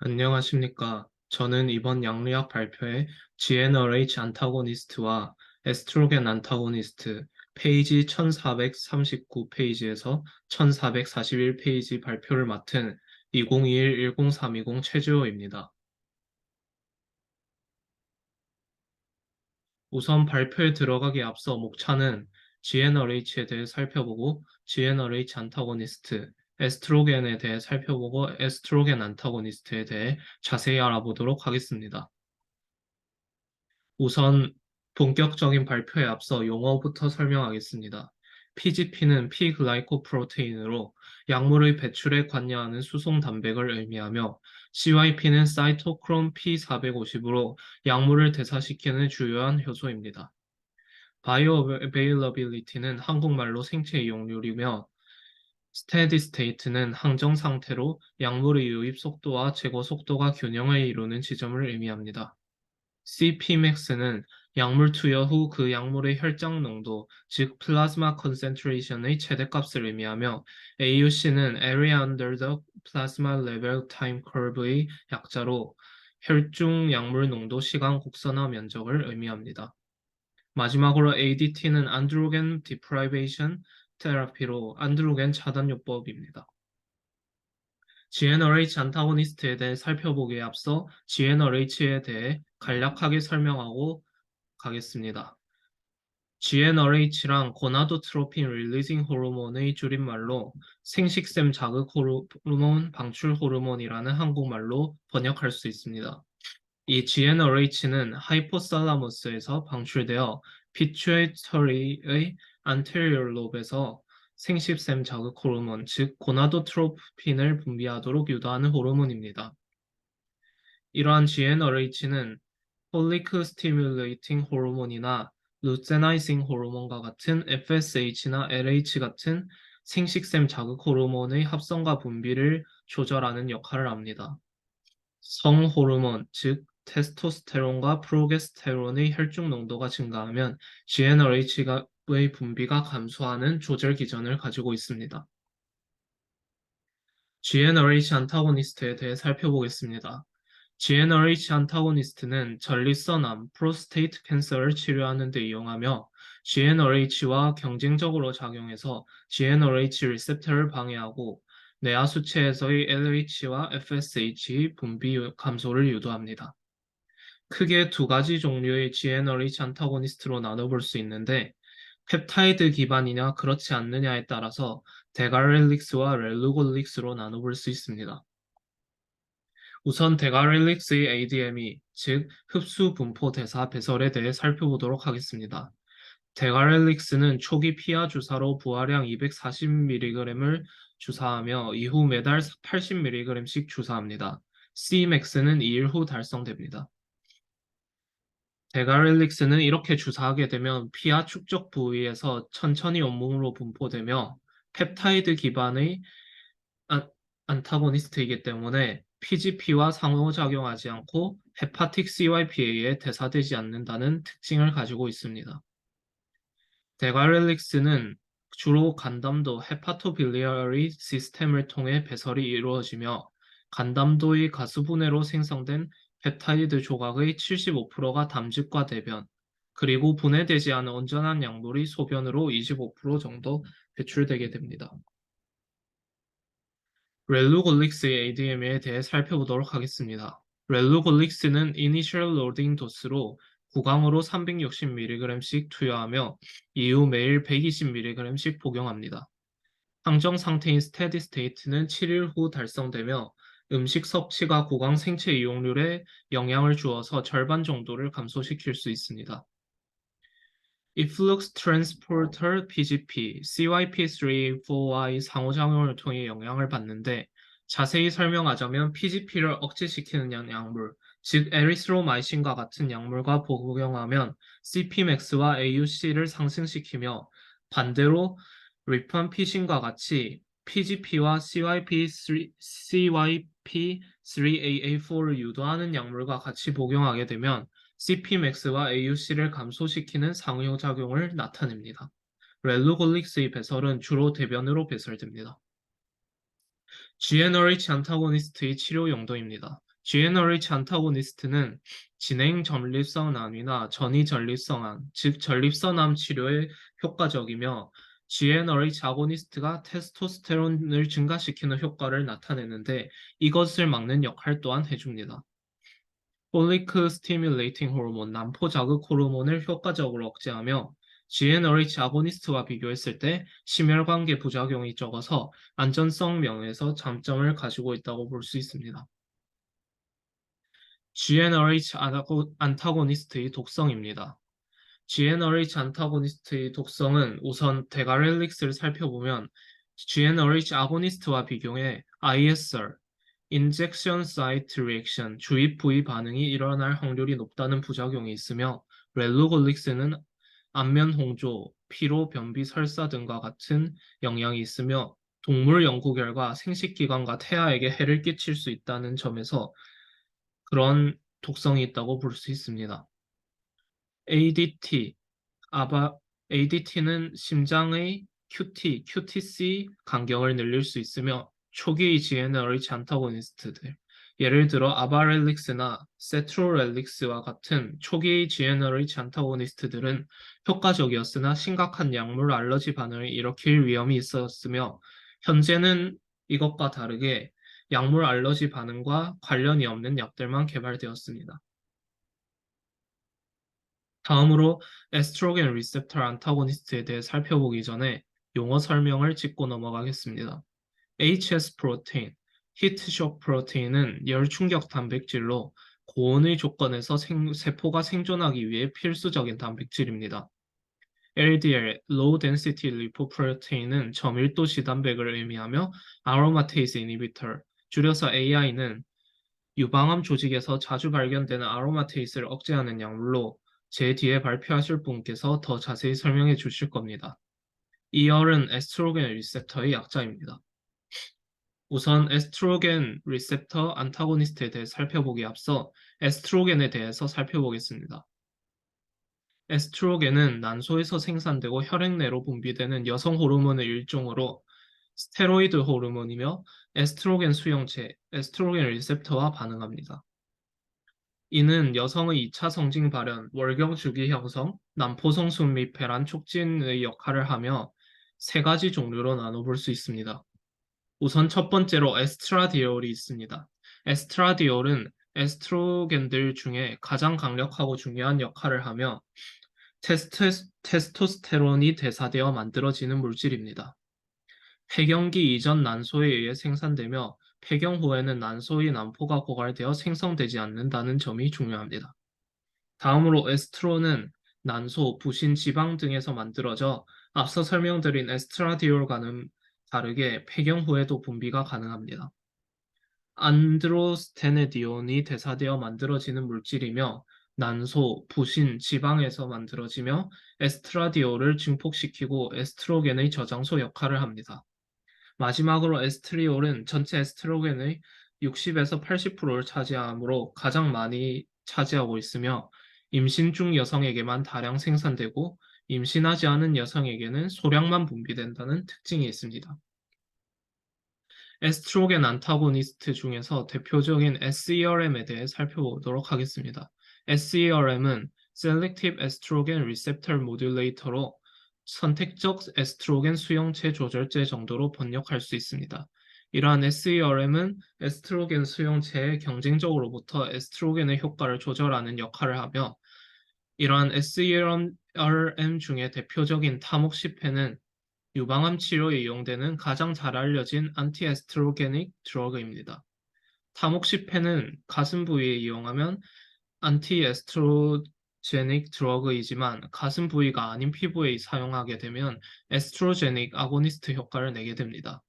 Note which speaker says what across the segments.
Speaker 1: 안녕하십니까. 저는 이번 양리학 발표에 GnRH 안타고니스트와 에스트로겐 안타고니스트 페이지 1439페이지에서 1441페이지 발표를 맡은 2021-10320 최주호입니다. 우선 발표에 들어가기 앞서 목차는 GnRH에 대해 살펴보고 GnRH 안타고니스트, 에스트로겐에 대해 살펴보고 에스트로겐 안타고니스트에 대해 자세히 알아보도록 하겠습니다. 우선 본격적인 발표에 앞서 용어부터 설명하겠습니다. PGP는 피글라이코프로테인으로 약물의 배출에 관여하는 수송 단백을 의미하며 CYP는 사이토크롬 P450으로 약물을 대사시키는 주요한 효소입니다. 바이오 어베일러빌리티는 한국말로 생체 이용률이며 스테디 스테이트는 항정 상태로 약물의 유입 속도와 제거 속도가 균형을 이루는 지점을 의미합니다. Cpmax는 약물 투여 후 그 약물의 혈장 농도, 즉 플라즈마 컨센트레이션의 최대값을 의미하며 AUC는 Area Under the Plasma Level Time Curve의 약자로 혈중 약물 농도 시간 곡선화 면적을 의미합니다. 마지막으로 ADT는 안드로겐 디프라이베이션 테라피로 안드로겐 차단요법입니다. GnRH 안타고니스트에 대해 살펴보기에 앞서 GnRH에 대해 간략하게 설명하고 가겠습니다. GnRH랑 고나도트로핀 릴리징 호르몬의 줄임말로 생식샘 자극 호르몬 방출 호르몬이라는 한국말로 번역할 수 있습니다. 이 GnRH는 하이포살라머스에서 방출되어 피튜이터리의 안테리얼 롭에서 생식샘 자극 호르몬, 즉 고나도트로핀을 분비하도록 유도하는 호르몬입니다. 이러한 GnRH는 폴리크 스티뮬레이팅 호르몬이나 루테나이징 호르몬과 같은 FSH나 LH 같은 생식샘 자극 호르몬의 합성과 분비를 조절하는 역할을 합니다. 성 호르몬, 즉 테스토스테론과 프로게스테론의 혈중 농도가 증가하면 GnRH의 분비가 감소하는 조절 기전을 가지고 있습니다. GnRH 안타고니스트에 대해 살펴보겠습니다. GnRH 안타고니스트는 전립선암, 프로스테이트 캔서를 치료하는 데 이용하며 GnRH와 경쟁적으로 작용해서 GnRH 리셉터를 방해하고 뇌하 수체에서의 LH와 FSH 분비 감소를 유도합니다. 크게 두 가지 종류의 GnRH 안타고니스트로 나눠볼 수 있는데 펩타이드 기반이냐 그렇지 않느냐에 따라서 데가렐릭스와 렐루골릭스로 나눠볼 수 있습니다. 우선 데가렐릭스의 ADME, 즉 흡수 분포 대사 배설에 대해 살펴보도록 하겠습니다. 데가렐릭스는 초기 피하 주사로 부하량 240mg을 주사하며 이후 매달 80mg씩 주사합니다. Cmax는 2일 후 달성됩니다. 데가렐릭스는 이렇게 주사하게 되면 피하 축적 부위에서 천천히 온몸으로 분포되며 펩타이드 기반의 안타고니스트이기 때문에 PGP와 상호작용하지 않고 헤파틱 CYPA에 대사되지 않는다는 특징을 가지고 있습니다. 데가렐릭스는 주로 간담도 헤파토빌리아리 시스템을 통해 배설이 이루어지며 간담도의 가수분해로 생성된 펩타이드 조각의 75%가 담즙과 대변, 그리고 분해되지 않은 온전한 약물이 소변으로 25% 정도 배출되게 됩니다. 렐루골릭스의 ADM에 대해 살펴보도록 하겠습니다. 렐루골릭스는 이니셜 로딩 도스로 구강으로 360mg씩 투여하며 이후 매일 120mg씩 복용합니다. 항정 상태인 스테디 스테이트는 7일 후 달성되며 음식 섭취가 구강 생체 이용률에 영향을 주어서 절반 정도를 감소시킬 수 있습니다. Efflux Transporter PGP, CYP3A4의 상호작용을 통해 영향을 받는데 자세히 설명하자면 PGP를 억제시키는 약물, 즉 에리스로마이신과 같은 약물과 복용하면 CPmax와 AUC를 상승시키며 반대로 리판피신과 같이 PGP와 CYP3AA4를 유도하는 약물과 같이 복용하게 되면 CPmax와 AUC를 감소시키는 상호작용을 나타냅니다. 렐루골릭스의 배설은 주로 대변으로 배설됩니다. GnRH 안타고니스트의 치료 용도입니다. GnRH 안타고니스트는 진행 전립선 암이나 전이 전립선 암, 즉 전립선 암 치료에 효과적이며 GnRH 아고니스트가 테스토스테론을 증가시키는 효과를 나타내는데 이것을 막는 역할 또한 해줍니다. 폴리크 스티뮬레이팅 호르몬, 난포 자극 호르몬을 효과적으로 억제하며 GnRH 아고니스트와 비교했을 때 심혈관계 부작용이 적어서 안전성 면에서 장점을 가지고 있다고 볼 수 있습니다. GnRH 안타고니스트의 독성입니다. GnRH 안타고니스트의 독성은 우선 데가렐릭스를 살펴보면 GnRH 아고니스트와 비교해 ISR, Injection Site Reaction, 주입 부위 반응이 일어날 확률이 높다는 부작용이 있으며 렐로골릭스는 안면 홍조, 피로, 변비, 설사 등과 같은 영향이 있으며 동물 연구 결과 생식기관과 태아에게 해를 끼칠 수 있다는 점에서 그런 독성이 있다고 볼 수 있습니다. ADT, 아바, ADT는 심장의 QTC 간격을 늘릴 수 있으며 초기 GnRH 안타고니스트들, 예를 들어 아바렐릭스나 세트로렐릭스와 같은 초기 GnRH 안타고니스트들은 효과적이었으나 심각한 약물 알러지 반응을 일으킬 위험이 있었으며 현재는 이것과 다르게 약물 알러지 반응과 관련이 없는 약들만 개발되었습니다. 다음으로 에스트로겐 리셉터 안타고니스트에 대해 살펴보기 전에 용어 설명을 짚고 넘어가겠습니다. HS 프로테인, 히트쇼크 프로테인은 열충격 단백질로 고온의 조건에서 세포가 생존하기 위해 필수적인 단백질입니다. LDL, Low Density Lipoprotein은 저밀도 지단백을 의미하며 아로마테이스 이니비터, 줄여서 AI는 유방암 조직에서 자주 발견되는 아로마테이스를 억제하는 약물로 제 뒤에 발표하실 분께서 더 자세히 설명해 주실 겁니다. 이열은 에스트로겐 리셉터의 약자입니다. 우선 에스트로겐 리셉터 안타고니스트에 대해 살펴보기에 앞서 에스트로겐에 대해서 살펴보겠습니다. 에스트로겐은 난소에서 생산되고 혈액 내로 분비되는 여성 호르몬의 일종으로 스테로이드 호르몬이며 에스트로겐 수용체, 에스트로겐 리셉터와 반응합니다. 이는 여성의 2차 성징 발현, 월경 주기 형성, 남포성순 및 배란 촉진의 역할을 하며 세 가지 종류로 나눠볼 수 있습니다. 우선 첫 번째로 에스트라디올이 있습니다. 에스트라디올은 에스트로겐들 중에 가장 강력하고 중요한 역할을 하며 테스토스테론이 대사되어 만들어지는 물질입니다. 폐경기 이전 난소에 의해 생산되며 폐경 후에는 난소의 난포가 고갈되어 생성되지 않는다는 점이 중요합니다. 다음으로 에스트론은 난소, 부신, 지방 등에서 만들어져 앞서 설명드린 에스트라디올과는 다르게 폐경 후에도 분비가 가능합니다. 안드로스테네디온이 대사되어 만들어지는 물질이며 난소, 부신, 지방에서 만들어지며 에스트라디올을 증폭시키고 에스트로겐의 저장소 역할을 합니다. 마지막으로 에스트리올은 전체 에스트로겐의 60에서 80%를 차지하므로 가장 많이 차지하고 있으며 임신 중 여성에게만 다량 생산되고 임신하지 않은 여성에게는 소량만 분비된다는 특징이 있습니다. 에스트로겐 안타고니스트 중에서 대표적인 SERM에 대해 살펴보도록 하겠습니다. SERM은 Selective Estrogen Receptor Modulator로 선택적 에스트로겐 수용체 조절제 정도로 번역할 수 있습니다. 이러한 SERM은 에스트로겐 수용체에 경쟁적으로부터 에스트로겐의 효과를 조절하는 역할을 하며 이러한 SERM 중에 대표적인 타목시펜은 유방암 치료에 이용되는 가장 잘 알려진 안티에스트로게닉 드러그입니다. 타목시펜은 가슴 부위에 이용하면 안티에스트로제닉 드러그이지만 가슴 부위가 아닌 피부에 사용하게 되면 에스트로제닉 아고니스트 효과를 내게 됩니다.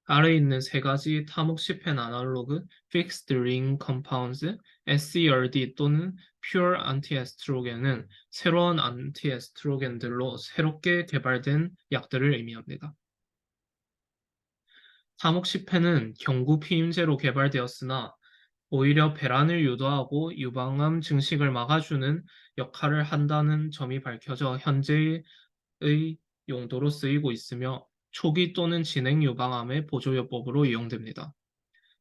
Speaker 1: 아래에 있는 세 가지 타목시펜 아날로그, Fixed Ring Compounds, SERD 또는 Pure Antiestrogен은 새로운 안티에스트로겐들로 새롭게 개발된 약들을 의미합니다. 타목시펜은 경구 피임제로 개발되었으나 오히려 배란을 유도하고 유방암 증식을 막아주는 역할을 한다는 점이 밝혀져 현재의 용도로 쓰이고 있으며 초기 또는 진행 유방암의 보조요법으로 이용됩니다.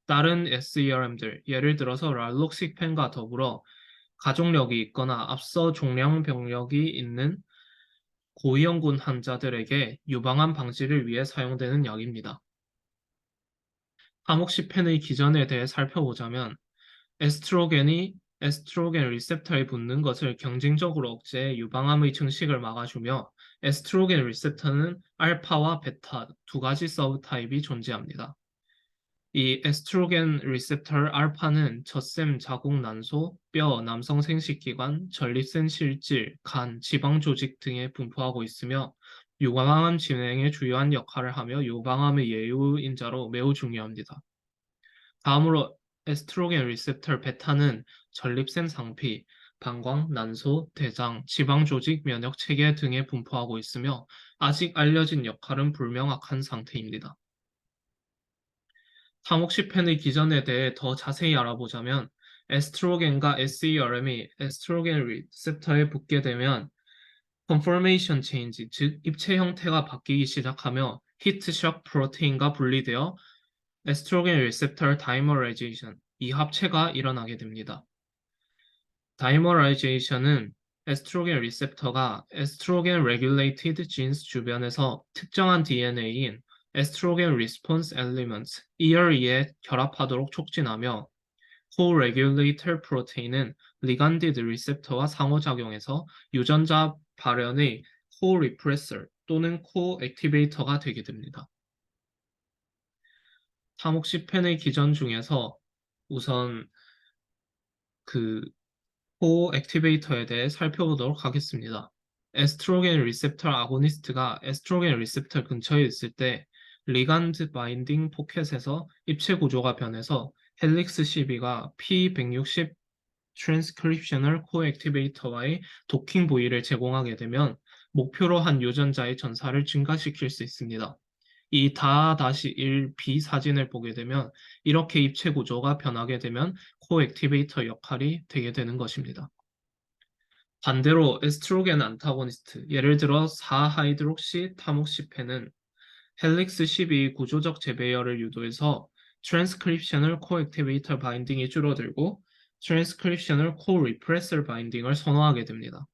Speaker 1: 다른 SERM들, 예를 들어서 랄록식펜과 더불어 가족력이 있거나 앞서 종양 병력이 있는 고위험군 환자들에게 유방암 방지를 위해 사용되는 약입니다. 타목시펜의 기전에 대해 살펴보자면 에스트로겐이 에스트로겐 리셉터에 붙는 것을 경쟁적으로 억제해 유방암의 증식을 막아주며 에스트로겐 리셉터는 알파와 베타 두 가지 서브타입이 존재합니다. 이 에스트로겐 리셉터 알파는 젖샘, 자궁, 난소, 뼈, 남성 생식기관, 전립선 실질, 간, 지방 조직 등에 분포하고 있으며 유방암 진행에 주요한 역할을 하며 유방암의 예후인자로 매우 중요합니다. 다음으로 에스트로겐 리셉터 베타는 전립腺 상피, 방광, 난소, 대장, 지방 조직, 면역 체계 등에 분포하고 있으며 아직 알려진 역할은 불명확한 상태입니다. 타목시펜의 기전에 대해 더 자세히 알아보자면 에스트로겐과 SERM이 에스트로겐 리셉터에 붙게 되면 conformation change, 즉 입체 형태가 바뀌기 시작하며 히트쇼크 프로테인과 분리되어 에스트로겐 리셉터 다이머라이제이션, 이 합체가 일어나게 됩니다. 다이머라이제이션은 에스트로겐 리셉터가 에스트로겐 레귤레이티드 진스 주변에서 특정한 DNA인 에스트로겐 리스폰스 엘리먼트 ERE에 결합하도록 촉진하며 코레귤레이터 프로테인은 리간디드 리셉터와 상호작용해서 유전자 발현의 코리프레서 또는 코액티베이터가 되게 됩니다. 타목시펜의 기전 중에서 우선 그 코액티베이터에 대해 살펴보도록 하겠습니다. 에스트로겐 리셉터 아고니스트가 에스트로겐 리셉터 근처에 있을 때 리간드 바인딩 포켓에서 입체 구조가 변해서 헬릭스 12가 P160 트랜스크립셔널 코액티베이터와의 도킹 부위를 제공하게 되면 목표로 한 유전자의 전사를 증가시킬 수 있습니다. 이 다-1B 사진을 보게 되면 이렇게 입체 구조가 변하게 되면 코액티베이터 역할이 되게 되는 것입니다. 반대로 에스트로겐 안타고니스트, 예를 들어 4하이드록시 타목시펜은 헬릭스 12 구조적 재배열을 유도해서 트랜스크립셔널 코액티베이터 바인딩이 줄어들고 트랜스크립셔널 코리프레서 바인딩을 선호하게 됩니다.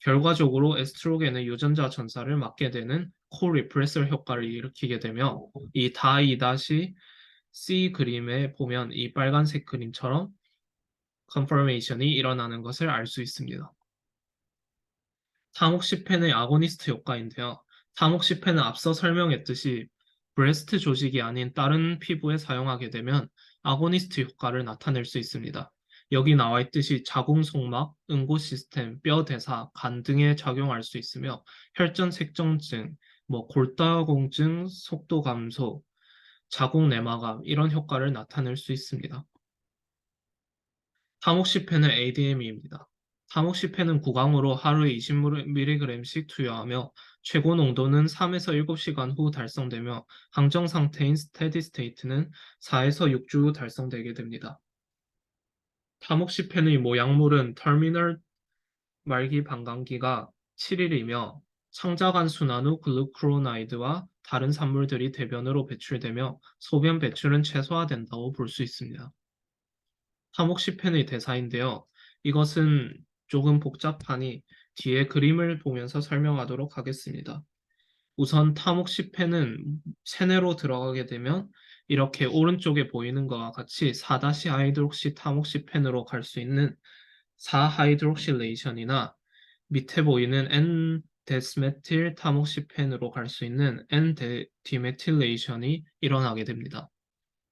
Speaker 1: 결과적으로 에스트로겐의 유전자 전사를 막게 되는 코리프레서 효과를 일으키게 되며 이 다2-C 그림에 보면 이 빨간색 그림처럼 컨퍼메이션이 일어나는 것을 알 수 있습니다. 타목시펜의 아고니스트 효과인데요. 타목시펜은 앞서 설명했듯이 브레스트 조직이 아닌 다른 피부에 사용하게 되면 아고니스트 효과를 나타낼 수 있습니다. 여기 나와 있듯이 자궁 속막, 응고 시스템, 뼈 대사, 간 등에 작용할 수 있으며 혈전 색정증, 골다공증, 속도 감소, 자궁 내막암 이런 효과를 나타낼 수 있습니다. 타목시펜은 ADME입니다. 타목시펜은 구강으로 하루에 20mg씩 투여하며 최고 농도는 3에서 7시간 후 달성되며 항정 상태인 스테디 스테이트는 4에서 6주 후 달성되게 됩니다. 타목시펜의 모약물은 터미널 말기 방광기가 7일이며 창자간 순환 후 글루크로나이드와 다른 산물들이 대변으로 배출되며 소변 배출은 최소화된다고 볼 수 있습니다. 타목시펜의 대사인데요. 이것은 조금 복잡하니 뒤에 그림을 보면서 설명하도록 하겠습니다. 우선 타목시펜은 체내로 들어가게 되면 이렇게 오른쪽에 보이는 것과 같이 4-하이드록시 타목시펜으로 갈 수 있는 4하이드록실레이션이나 밑에 보이는 N-데스메틸 타목시펜으로 갈 수 있는 N-디메틸레이션이 일어나게 됩니다.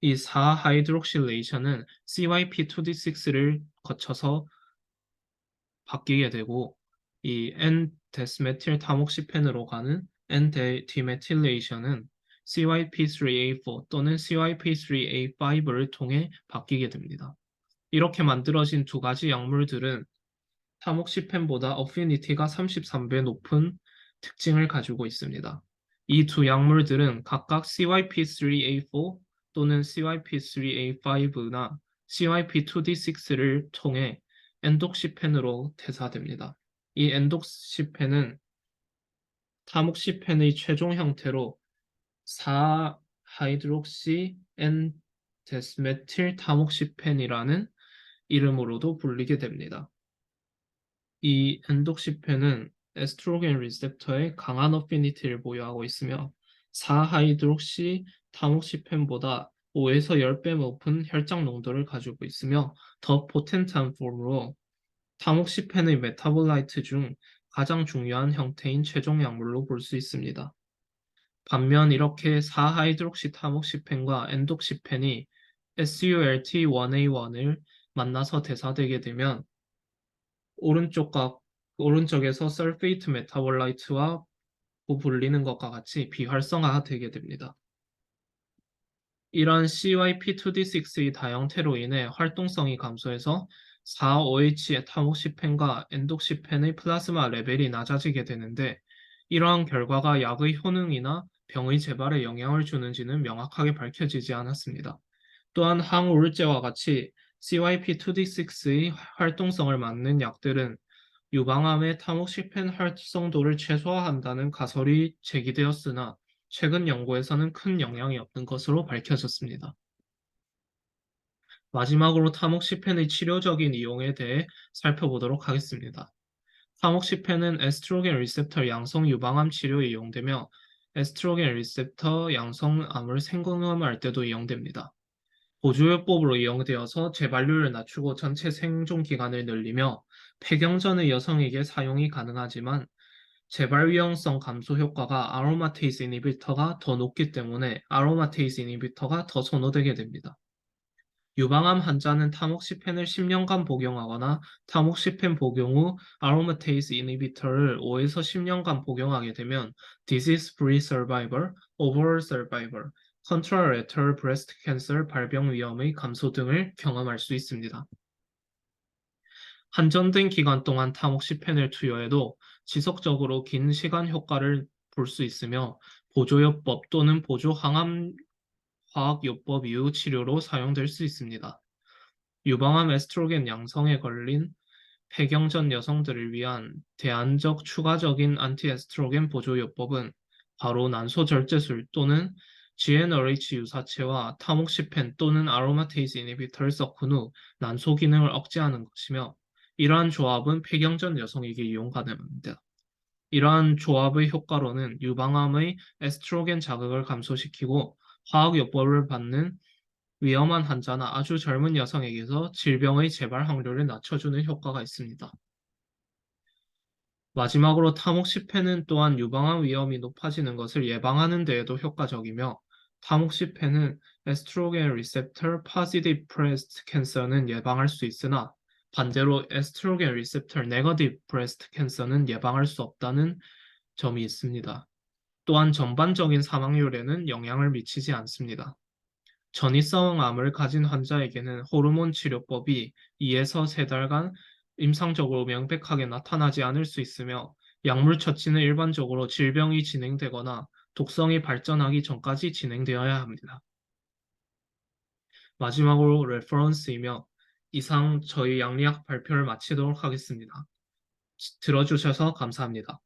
Speaker 1: 이 4하이드록실레이션은 CYP2D6를 거쳐서 바뀌게 되고 이 N-데스메틸 타목시펜으로 가는 N-디메틸레이션은 CYP3A4 또는 CYP3A5를 통해 바뀌게 됩니다. 이렇게 만들어진 두 가지 약물들은 타목시펜보다 어피니티가 33배 높은 특징을 가지고 있습니다. 이 두 약물들은 각각 CYP3A4 또는 CYP3A5나 CYP2D6를 통해 엔독시펜으로 대사됩니다. 이 엔독시펜은 타목시펜의 최종 형태로 4하이드록시 N 데스메틸 타목시펜이라는 이름으로도 불리게 됩니다. 이 엔독시펜은 에스트로겐 리셉터에 강한 어피니티를 보유하고 있으며 4하이드록시 타목시펜보다 5에서 10배 높은 혈장 농도를 가지고 있으며 더 포텐트한 폼으로 타목시펜의 메타볼라이트 중 가장 중요한 형태인 최종 약물로 볼 수 있습니다. 반면 이렇게 4하이드록시 타목시펜과 엔독시펜이 SULT1A1을 만나서 대사되게 되면 오른쪽과 오른쪽에서 설페이트 메타볼라이트와 불리는 것과 같이 비활성화가 되게 됩니다. 이러한 CYP2D6의 다형태로 인해 활동성이 감소해서 4OH 타목시펜과 엔독시펜의 플라즈마 레벨이 낮아지게 되는데 이러한 결과가 약의 효능이나 병의 재발에 영향을 주는지는 명확하게 밝혀지지 않았습니다. 또한 항우울제와 같이 CYP2D6의 활동성을 막는 약들은 유방암의 타목시펜 활성도를 최소화한다는 가설이 제기되었으나 최근 연구에서는 큰 영향이 없는 것으로 밝혀졌습니다. 마지막으로 타목시펜의 치료적인 이용에 대해 살펴보도록 하겠습니다. 타목시펜은 에스트로겐 리셉터 양성 유방암 치료에 이용되며 에스트로겐 리셉터 양성암을 생검할 때도 이용됩니다. 보조요법으로 이용되어서 재발률을 낮추고 전체 생존 기간을 늘리며 폐경전의 여성에게 사용이 가능하지만 재발 위험성 감소 효과가 아로마테이스 이니비터가 더 높기 때문에 아로마테이스 이니비터가 더 선호되게 됩니다. 유방암 환자는 타목시펜을 10년간 복용하거나 타목시펜 복용 후 아로마테이스 이니비터를 5에서 10년간 복용하게 되면 disease-free survival, overall survival, contralateral breast cancer 발병 위험의 감소 등을 경험할 수 있습니다. 한정된 기간 동안 타목시펜을 투여해도 지속적으로 긴 시간 효과를 볼 수 있으며 보조요법 또는 보조항암 화학요법 이후 치료로 사용될 수 있습니다. 유방암 에스트로겐 양성에 걸린 폐경전 여성들을 위한 대안적 추가적인 안티에스트로겐 보조요법은 바로 난소절제술 또는 GnRH 유사체와 타목시펜 또는 아로마테이스 이니비터를 섞은 후 난소 기능을 억제하는 것이며 이러한 조합은 폐경전 여성에게 이용 가능합니다. 이러한 조합의 효과로는 유방암의 에스트로겐 자극을 감소시키고 화학요법을 받는 위험한 환자나 아주 젊은 여성에게서 질병의 재발 확률을 낮춰주는 효과가 있습니다. 마지막으로 타목시펜은 또한 유방암 위험이 높아지는 것을 예방하는 데에도 효과적이며 타목시펜은 에스트로겐 리셉터 포지티브 브레스트 캔서는 예방할 수 있으나 반대로 에스트로겐 리셉터 네거티브 브레스트 캔서는 예방할 수 없다는 점이 있습니다. 또한 전반적인 사망률에는 영향을 미치지 않습니다. 전이성암을 가진 환자에게는 호르몬 치료법이 2에서 3달간 임상적으로 명백하게 나타나지 않을 수 있으며 약물 처치는 일반적으로 질병이 진행되거나 독성이 발전하기 전까지 진행되어야 합니다. 마지막으로 레퍼런스이며 이상 저희 양리학 발표를 마치도록 하겠습니다. 들어주셔서 감사합니다.